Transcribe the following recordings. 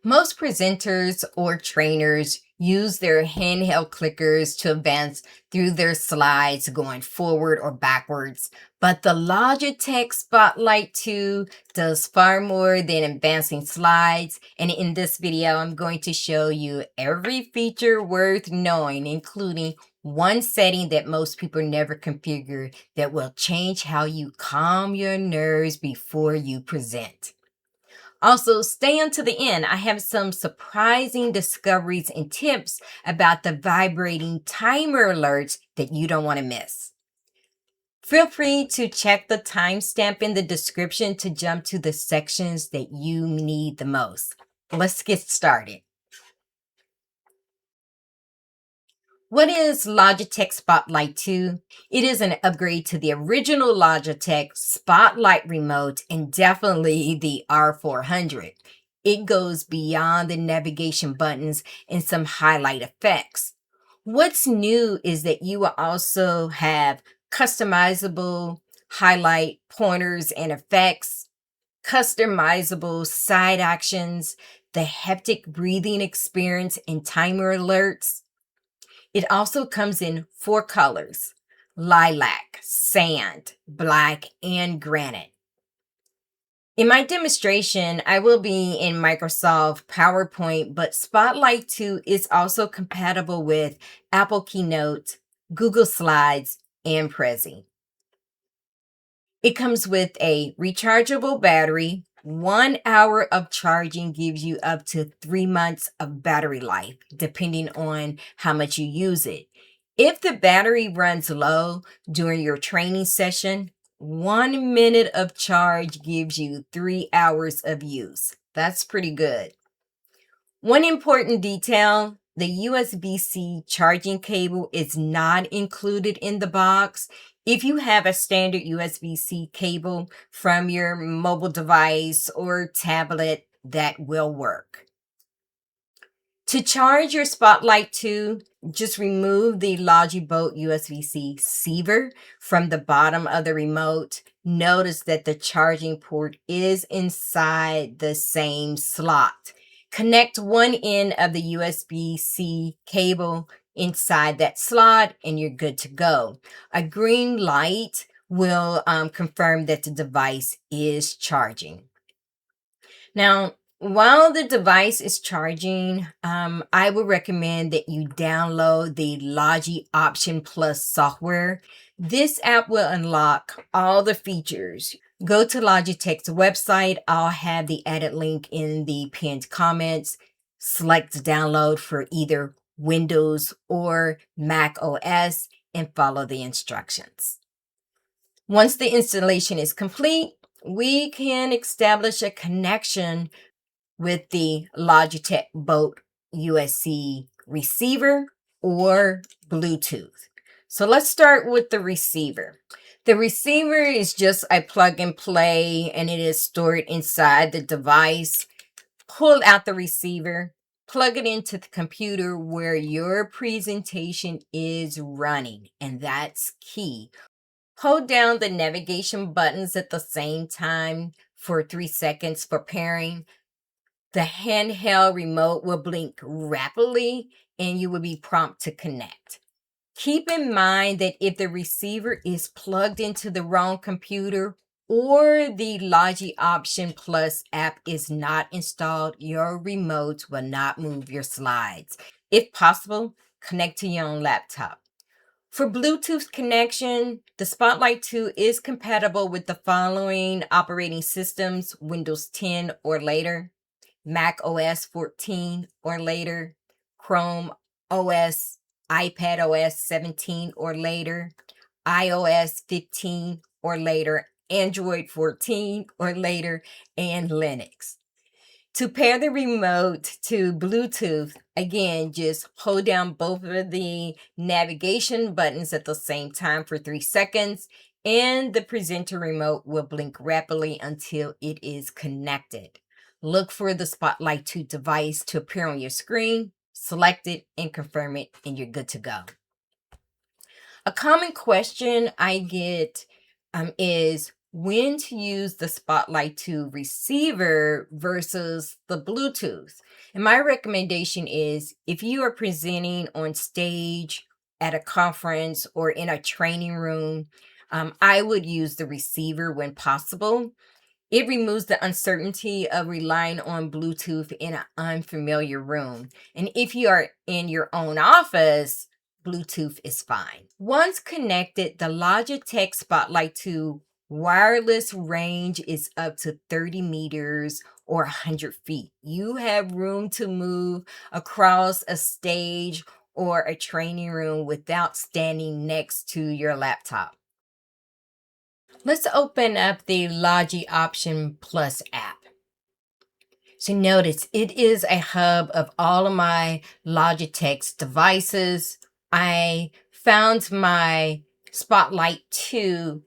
Most presenters or trainers use their handheld clickers to advance through their slides going forward or backwards, but the Logitech Spotlight 2 does far more than advancing slides. And in this video, I'm going to show you every feature worth knowing, including one setting that most people never configure that will change how you calm your nerves before you present. Also, stay until the end. I have some surprising discoveries and tips about the vibrating timer alerts that you don't want to miss. Feel free to check the timestamp in the description to jump to the sections that you need the most. Let's get started. What is Logitech Spotlight 2? It is an upgrade to the original Logitech Spotlight remote and definitely the R400. It goes beyond the navigation buttons and some highlight effects. What's new is that you will also have customizable highlight pointers and effects, customizable side actions, the haptic breathing experience and timer alerts. It also comes in 4 colors: lilac, sand, black, and granite. In my demonstration, I will be in Microsoft PowerPoint, but Spotlight 2 is also compatible with Apple Keynote, Google Slides, and Prezi. It comes with a rechargeable battery. 1 hour of charging gives you up to 3 months of battery life, depending on how much you use it. If the battery runs low during your training session, 1 minute of charge gives you 3 hours of use. That's pretty good. One important detail: the USB-C charging cable is not included in the box. If you have a standard USB-C cable from your mobile device or tablet, that will work. To charge your Spotlight 2, just remove the Logi USB-C receiver from the bottom of the remote. Notice that the charging port is inside the same slot. Connect one end of the USB-C cable inside that slot and you're good to go. A green light will confirm that the device is charging. Now, while the device is charging, I would recommend that you download the Logi Option Plus software. This app will unlock all the features. Go to Logitech's website. I'll have the added link in the pinned comments. Select download for either Windows or Mac OS and follow the instructions. Once the installation is complete, we can establish a connection with the Logitech Boat USB receiver or Bluetooth. So let's start with the receiver. The receiver is just a plug and play and it is stored inside the device. Pull out the receiver, plug it into the computer where your presentation is running, and that's key. Hold down the navigation buttons at the same time for 3 seconds for pairing. The handheld remote will blink rapidly and you will be prompted to connect. Keep in mind that if the receiver is plugged into the wrong computer or the Logi Option Plus app is not installed, your remote will not move your slides. If possible, connect to your own laptop. For Bluetooth connection, the Spotlight 2 is compatible with the following operating systems: Windows 10 or later, Mac OS 14 or later, Chrome OS, iPad OS 17 or later, iOS 15 or later, Android 14 or later, and Linux. To pair the remote to Bluetooth, again, just hold down both of the navigation buttons at the same time for 3 seconds, and the presenter remote will blink rapidly until it is connected. Look for the Spotlight 2 device to appear on your screen, select it, and confirm it, and you're good to go. A common question I get is, when to use the Spotlight 2 receiver versus the Bluetooth. And my recommendation is if you are presenting on stage, at a conference, or in a training room, I would use the receiver when possible. It removes the uncertainty of relying on Bluetooth in an unfamiliar room. And if you are in your own office, Bluetooth is fine. Once connected, the Logitech Spotlight 2 wireless range is up to 30 meters or 100 feet. You have room to move across a stage or a training room without standing next to your laptop. Let's open up the Logi Option Plus app. So notice it is a hub of all of my Logitech's devices. I found my Spotlight 2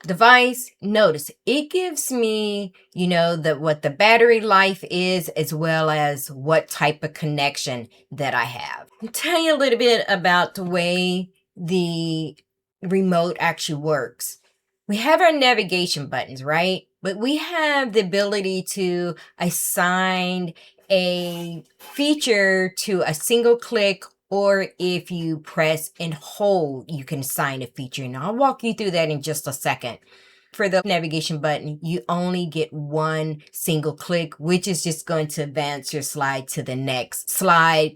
device. Notice it gives me, what the battery life is, as well as what type of connection that I have. I'll tell you a little bit about the way the remote actually works. We have our navigation buttons, right? But we have the ability to assign a feature to a single click, or if you press and hold, you can assign a feature. And I'll walk you through that in just a second. For the navigation button, you only get one single click, which is just going to advance your slide to the next slide.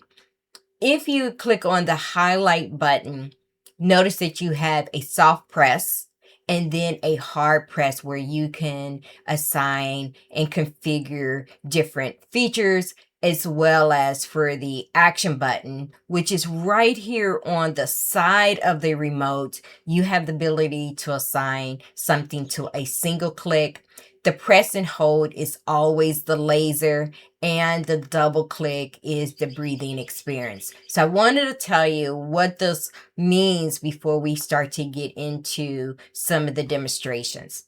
If you click on the highlight button, notice that you have a soft press and then a hard press where you can assign and configure different features, as well as for the action button, which is right here on the side of the remote. You have the ability to assign something to a single click. The press and hold is always the laser, and the double click is the breathing experience. So I wanted to tell you what this means before we start to get into some of the demonstrations.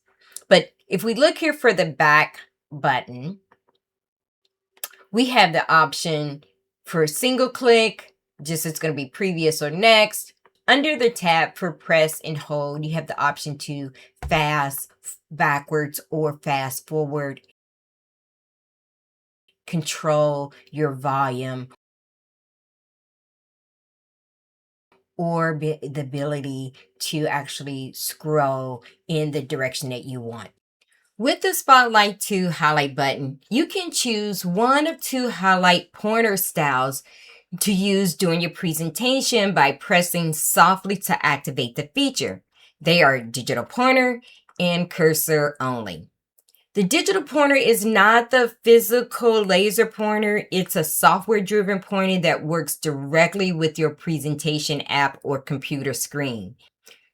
But if we look here for the back button, we have the option for single click, just it's going to be previous or next. Under the tab for press and hold, you have the option to fast backwards or fast forward. Control your volume, or the ability to actually scroll in the direction that you want. With the Spotlight 2 highlight button, you can choose one of two highlight pointer styles to use during your presentation by pressing softly to activate the feature. They are digital pointer and cursor only. The digital pointer is not the physical laser pointer. It's a software-driven pointer that works directly with your presentation app or computer screen.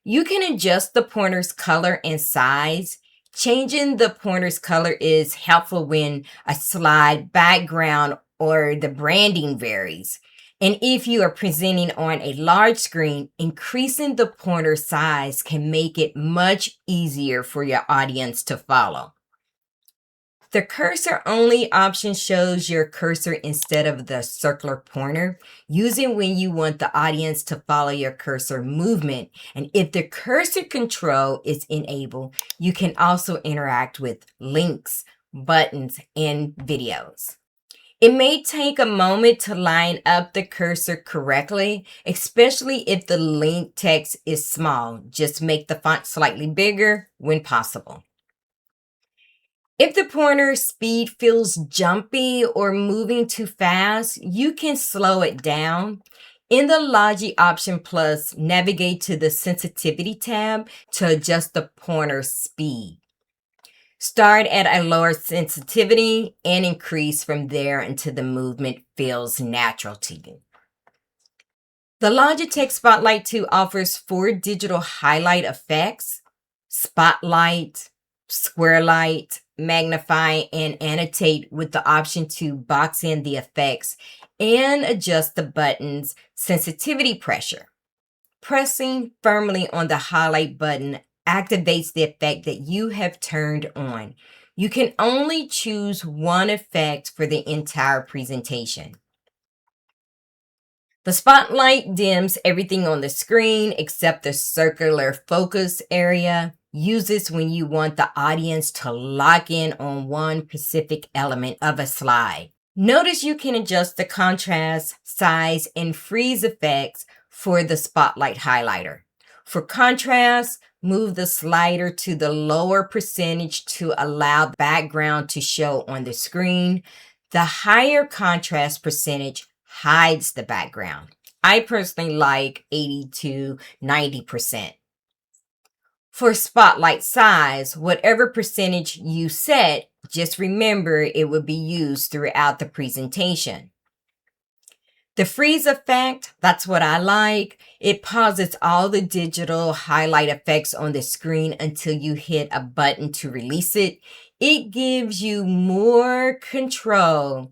You can adjust the pointer's color and size. Changing the pointer's color is helpful when a slide background or the branding varies. And if you are presenting on a large screen, increasing the pointer size can make it much easier for your audience to follow. The cursor only option shows your cursor instead of the circular pointer, using when you want the audience to follow your cursor movement. And if the cursor control is enabled, you can also interact with links, buttons, and videos. It may take a moment to line up the cursor correctly, especially if the link text is small. Just make the font slightly bigger when possible. If the pointer speed feels jumpy or moving too fast, you can slow it down. In the Logi Option Plus, navigate to the Sensitivity tab to adjust the pointer speed. Start at a lower sensitivity and increase from there until the movement feels natural to you. The Logitech Spotlight 2 offers 4 digital highlight effects: Spotlight, Squarelight, Magnify, and Annotate, with the option to box in the effects and adjust the button's sensitivity pressure. Pressing firmly on the highlight button activates the effect that you have turned on. You can only choose one effect for the entire presentation. The spotlight dims everything on the screen except the circular focus area. Use this when you want the audience to lock in on one specific element of a slide. Notice you can adjust the contrast, size, and freeze effects for the Spotlight highlighter. For contrast, move the slider to the lower percentage to allow the background to show on the screen. The higher contrast percentage hides the background. I personally like 80 to 90%. For Spotlight size, whatever percentage you set, just remember it will be used throughout the presentation. The freeze effect, that's what I like. It pauses all the digital highlight effects on the screen until you hit a button to release it. It gives you more control,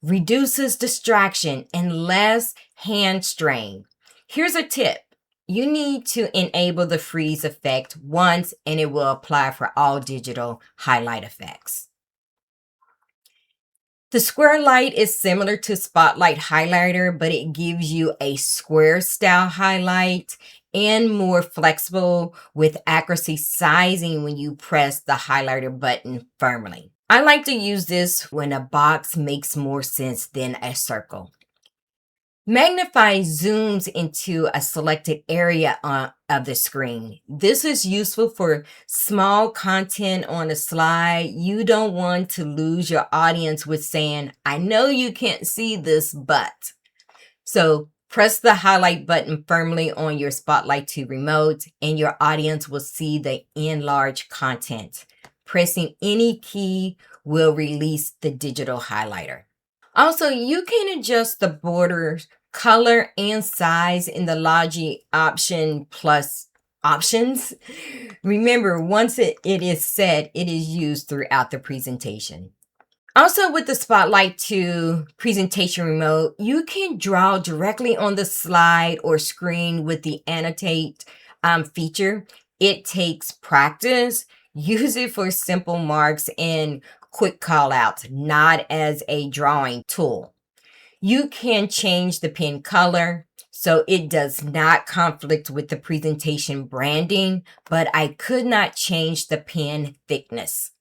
reduces distraction, and less hand strain. Here's a tip. You need to enable the freeze effect once and it will apply for all digital highlight effects. The Squarelight is similar to Spotlight highlighter, but it gives you a square style highlight and more flexible with accuracy sizing when you press the highlighter button firmly. I like to use this when a box makes more sense than a circle. Magnify zooms into a selected area of the screen. This is useful for small content on a slide. You don't want to lose your audience with saying, I know you can't see this, but. So press the highlight button firmly on your Spotlight 2 remote and your audience will see the enlarged content. Pressing any key will release the digital highlighter. Also, you can adjust the borders, color, and size in the Logi option plus options. Remember, once it is set, it is used throughout the presentation. Also, with the Spotlight 2 presentation remote, you can draw directly on the slide or screen with the Annotate feature. It takes practice. Use it for simple marks and quick callouts, not as a drawing tool. You can change the pen color so it does not conflict with the presentation branding, but I could not change the pen thickness.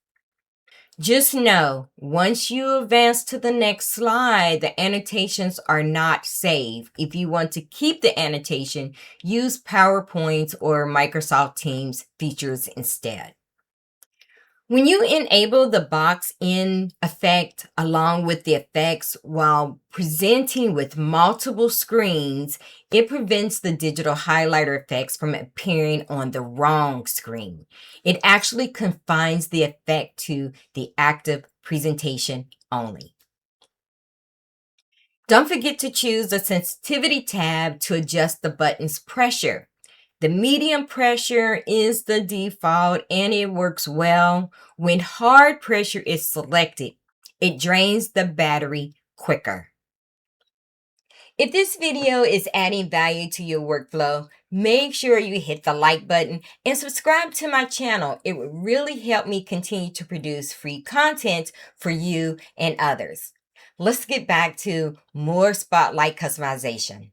Just know, once you advance to the next slide, the annotations are not saved. If you want to keep the annotation, use PowerPoint or Microsoft Teams features instead. When you enable the box in effect along with the effects while presenting with multiple screens, it prevents the digital highlighter effects from appearing on the wrong screen. It actually confines the effect to the active presentation only. Don't forget to choose the sensitivity tab to adjust the button's pressure. The medium pressure is the default and it works well. When hard pressure is selected, it drains the battery quicker. If this video is adding value to your workflow, make sure you hit the like button and subscribe to my channel. It would really help me continue to produce free content for you and others. Let's get back to more Spotlight customization.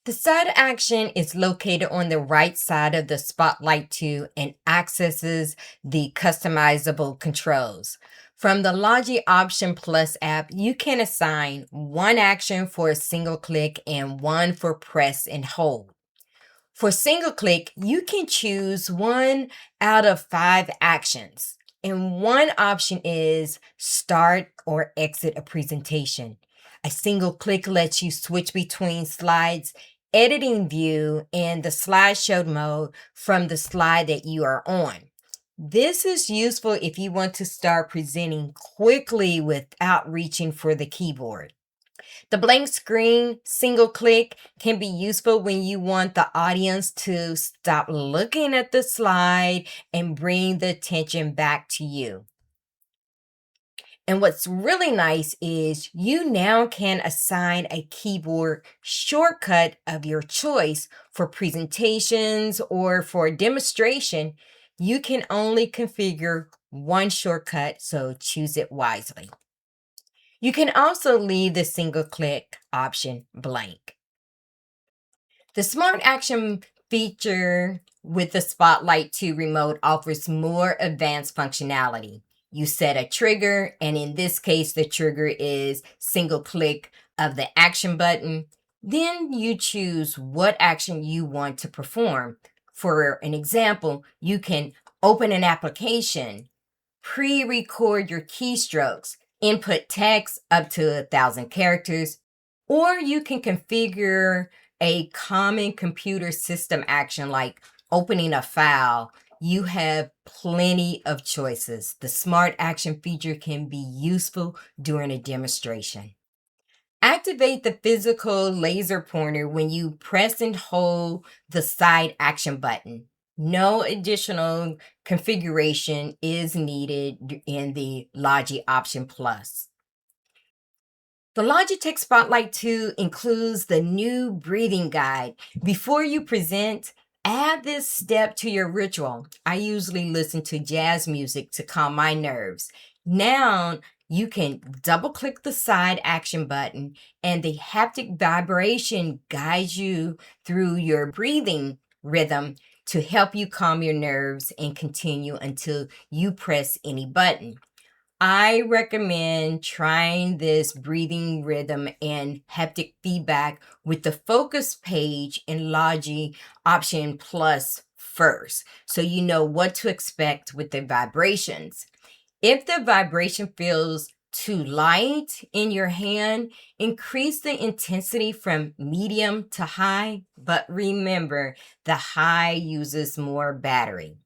The side action is located on the right side of the Spotlight 2 and accesses the customizable controls. From the Logi Option Plus app, you can assign one action for a single click and one for press and hold. For single click, you can choose 1 out of 5 actions. And one option is start or exit a presentation. A single click lets you switch between slides, editing view, and the slideshow mode from the slide that you are on. This is useful if you want to start presenting quickly without reaching for the keyboard. The blank screen single click can be useful when you want the audience to stop looking at the slide and bring the attention back to you. And what's really nice is you now can assign a keyboard shortcut of your choice for presentations or for a demonstration. You can only configure one shortcut, so choose it wisely. You can also leave the single click option blank. The Smart Action feature with the Spotlight 2 remote offers more advanced functionality. You set a trigger, and in this case, the trigger is single click of the action button. Then you choose what action you want to perform. For an example, you can open an application, pre-record your keystrokes, input text up to 1,000 characters, or you can configure a common computer system action like opening a file. You have plenty of choices. The Smart Action feature can be useful during a demonstration. Activate the physical laser pointer when you press and hold the side action button. No additional configuration is needed in the Logi Option Plus. The Logitech Spotlight 2 includes the new breathing guide. Before you present, add this step to your ritual. I usually listen to jazz music to calm my nerves. Now, you can double click the side action button, and the haptic vibration guides you through your breathing rhythm to help you calm your nerves and continue until you press any button. I recommend trying this breathing rhythm and haptic feedback with the focus page in Logi Option Plus first, so you know what to expect with the vibrations. If the vibration feels too light in your hand, increase the intensity from medium to high, but remember, the high uses more battery.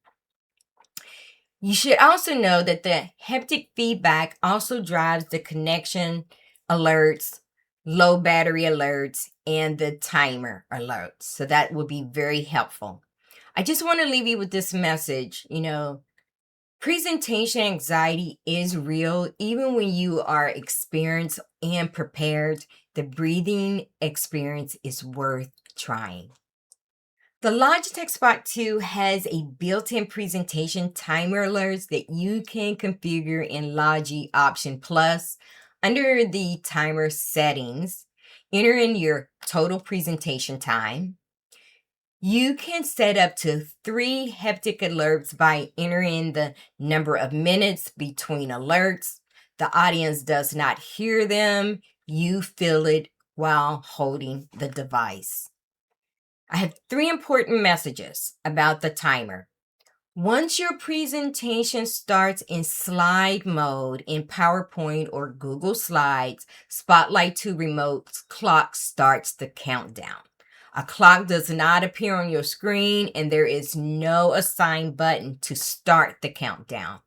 You should also know that the haptic feedback also drives the connection alerts, low battery alerts, and the timer alerts. So that would be very helpful. I just want to leave you with this message. Presentation anxiety is real. Even when you are experienced and prepared, the breathing experience is worth trying. The Logitech Spot 2 has a built-in presentation timer alerts that you can configure in Logi Option Plus. Under the timer settings, enter in your total presentation time. You can set up to 3 haptic alerts by entering the number of minutes between alerts. The audience does not hear them. You feel it while holding the device. I have 3 important messages about the timer. Once your presentation starts in slide mode in PowerPoint or Google Slides, Spotlight 2 Remote's clock starts the countdown. A clock does not appear on your screen, and there is no assigned button to start the countdown.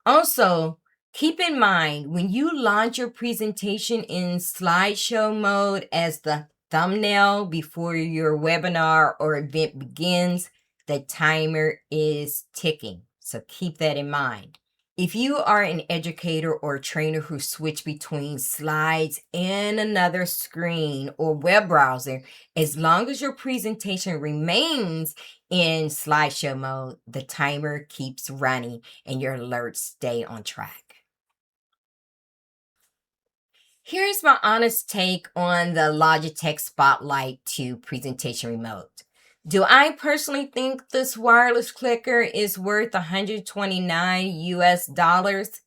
Also, keep in mind, when you launch your presentation in slideshow mode as the thumbnail before your webinar or event begins, the timer is ticking. So keep that in mind. If you are an educator or trainer who switch between slides and another screen or web browser, as long as your presentation remains in slideshow mode, the timer keeps running and your alerts stay on track. Here's my honest take on the Logitech Spotlight 2 presentation remote. Do I personally think this wireless clicker is worth $129 US?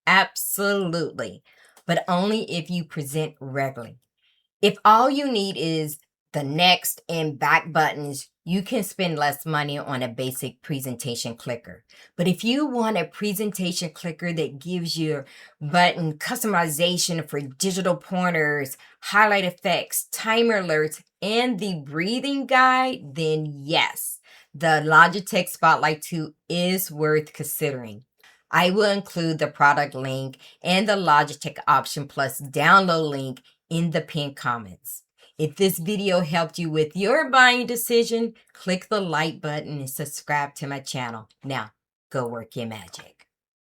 Absolutely, but only if you present regularly. If all you need is the next and back buttons, you can spend less money on a basic presentation clicker. But if you want a presentation clicker that gives you button customization for digital pointers, highlight effects, timer alerts, and the breathing guide, then yes, the Logitech Spotlight 2 is worth considering. I will include the product link and the Logitech Option Plus download link in the pinned comments. If this video helped you with your buying decision, click the like button and subscribe to my channel. Now, go work your magic.